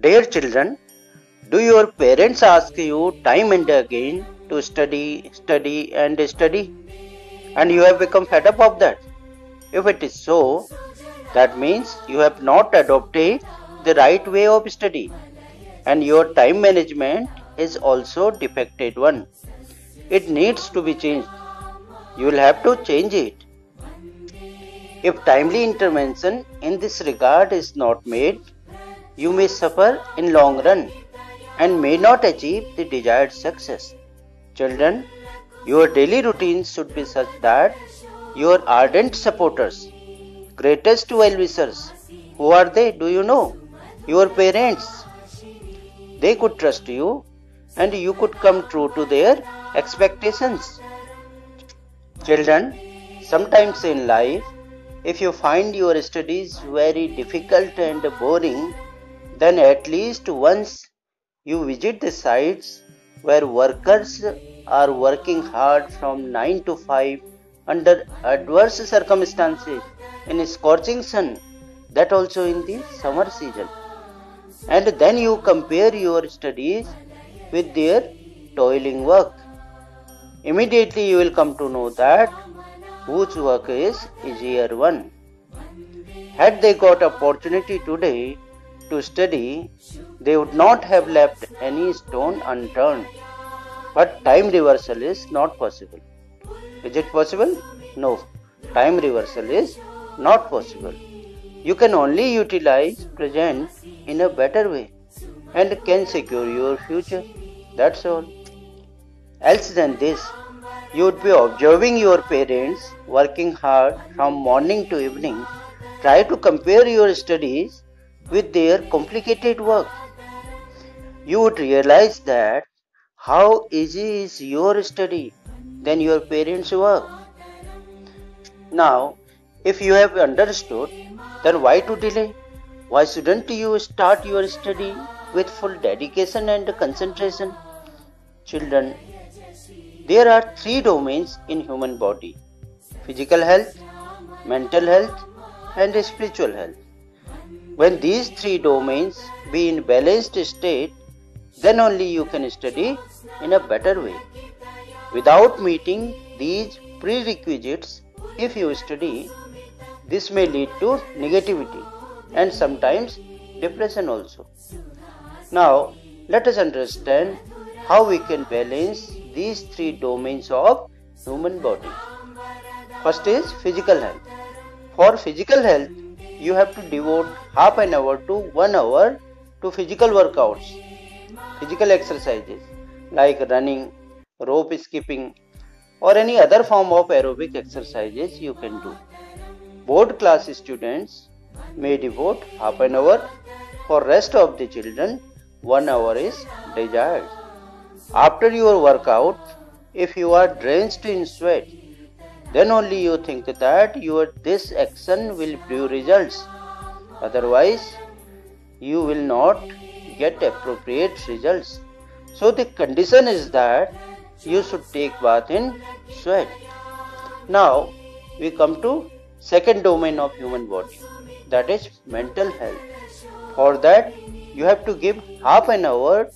Dear children, do your parents ask you time and again to study, study and study, and you have become fed up of that? If it is so, that means you have not adopted the right way of study, and your time management is also defective one. It needs to be changed. You will have to change it. If timely intervention in this regard is not made, you may suffer in long run and may not achieve the desired success. Children, your daily routine should be such that your ardent supporters, greatest well-wishers, who are they? Do you know? Your parents. They could trust you and you could come true to their expectations. Children, sometimes in life, if you find your studies very difficult and boring, then at least once you visit the sites where workers are working hard from 9 to 5 under adverse circumstances in scorching sun, that also in the summer season. And then you compare your studies with their toiling work. Immediately you will come to know that whose work is easier one. Had they got opportunity today to study, they would not have left any stone unturned. But time reversal is not possible. Is it possible? No. Time reversal is not possible. You can only utilize present in a better way and can secure your future. That's all. Else than this, you would be observing your parents working hard from morning to evening. Try to compare your studies with their complicated work. You would realize that how easy is your study than your parents' work. Now, if you have understood, then why to delay? Why shouldn't you start your study with full dedication and concentration? Children, there are three domains in human body: physical health, mental health and spiritual health. When these three domains be in balanced state, then only you can study in a better way. Without meeting these prerequisites, if you study, this may lead to negativity and sometimes depression also. Now, let us understand how we can balance these three domains of human body. First is physical health. For physical health, you have to devote half an hour to 1 hour to physical workouts, physical exercises like running, rope skipping or any other form of aerobic exercises you can do. Board class students may devote half an hour. For rest of the children, 1 hour is desired. After your workout, if you are drenched in sweat, then only you think that this action will bring results. Otherwise, you will not get appropriate results. So the condition is that you should take bath in sweat. Now we come to second domain of human body, that is mental health. For that you have to give half an hour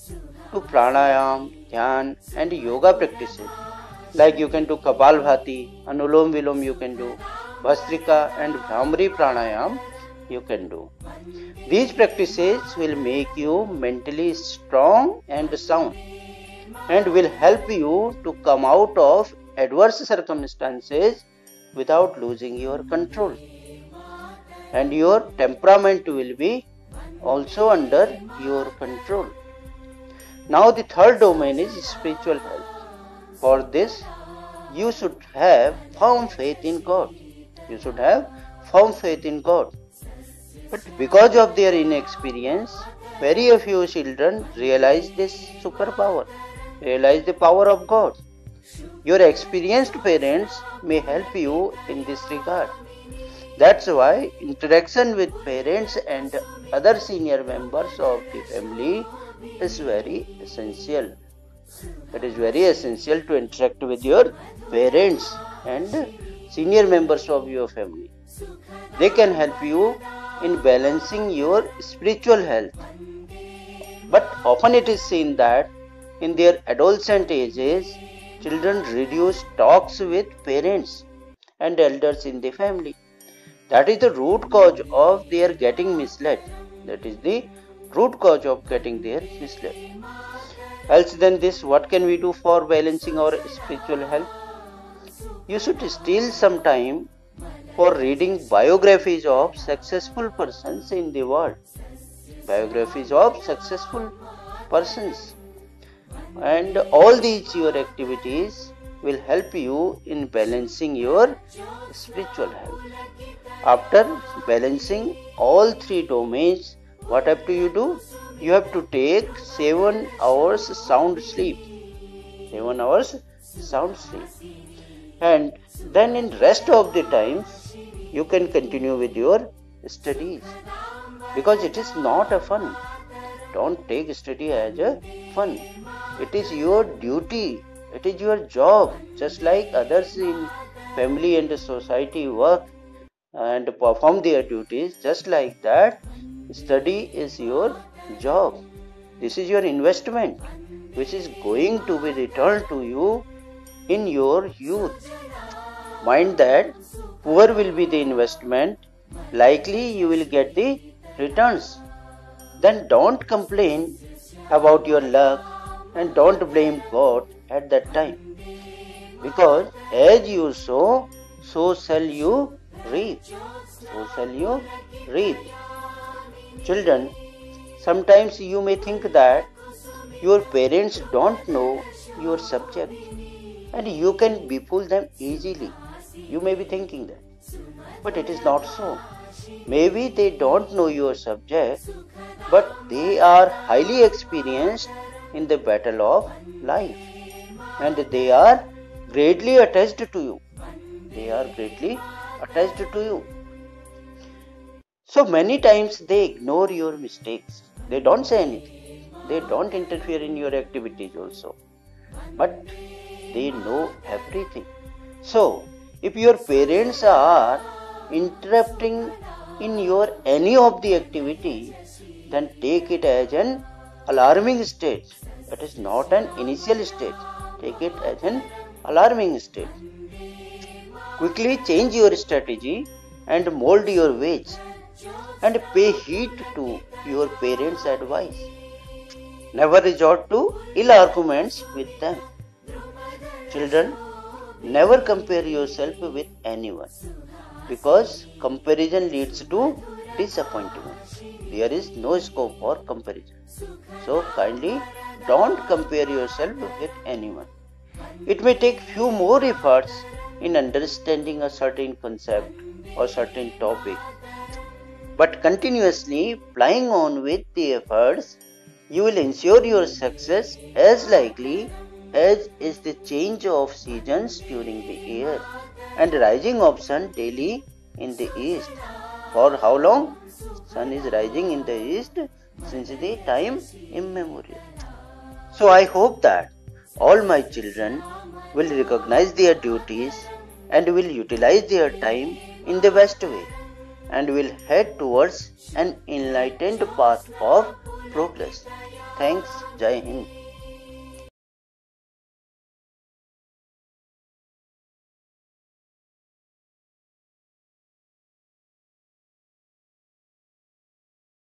to pranayam, dhyan and yoga practices. Like you can do Kapalbhati, Anulom Vilom you can do, Bhastrika and Bhramari pranayam you can do. These practices will make you mentally strong and sound and will help you to come out of adverse circumstances without losing your control. And your temperament will be also under your control. Now the third domain is spiritual health. For this, you should have firm faith in God. You should have firm faith in God. But because of their inexperience, very few children realize this superpower, realize the power of God. Your experienced parents may help you in this regard. That's why interaction with parents and other senior members of the family is very essential. It is very essential to interact with your parents and senior members of your family. They can help you in balancing your spiritual health. But often it is seen that in their adolescent ages, children reduce talks with parents and elders in the family. That is the root cause of their getting misled. That is the root cause of getting their misled. Else than this, what can we do for balancing our spiritual health? You should steal some time for reading biographies of successful persons in the world. Biographies of successful persons. And all these your activities will help you in balancing your spiritual health. After balancing all three domains, what have to you do? You have to take 7 hours sound sleep. 7 hours sound sleep. And then in rest of the time, you can continue with your studies. Because it is not a fun. Don't take study as a fun. It is your duty. It is your job. Just like others in family and society work and perform their duties, just like that, study is your job. This is your investment, which is going to be returned to you in your youth. Mind that poor will be the investment, likely you will get the returns. Then don't complain about your luck and don't blame God at that time. Because as you sow, so shall you reap. So shall you reap. Children, sometimes you may think that your parents don't know your subject and you can befool them easily. You may be thinking that. But it is not so. Maybe they don't know your subject, but they are highly experienced in the battle of life. And they are greatly attached to you. They are greatly attached to you. So many times they ignore your mistakes. They don't say anything. They don't interfere in your activities also. But they know everything. So, if your parents are interrupting in your any of the activity, then take it as an alarming stage. It is not an initial stage. Take it as an alarming stage. Quickly change your strategy and mold your ways and pay heed to your parents' advice. Never resort to ill arguments with them. Children, never compare yourself with anyone because comparison leads to disappointment. There is no scope for comparison. So kindly don't compare yourself with anyone. It may take few more efforts in understanding a certain concept or certain topic, but continuously plying on with the efforts, you will ensure your success as likely as is the change of seasons during the year and rising of sun daily in the east. For how long? Sun is rising in the east since the time immemorial. So I hope that all my children will recognize their duties and will utilize their time in the best way and will head towards an enlightened path of progress. Thanks. Jai Hind.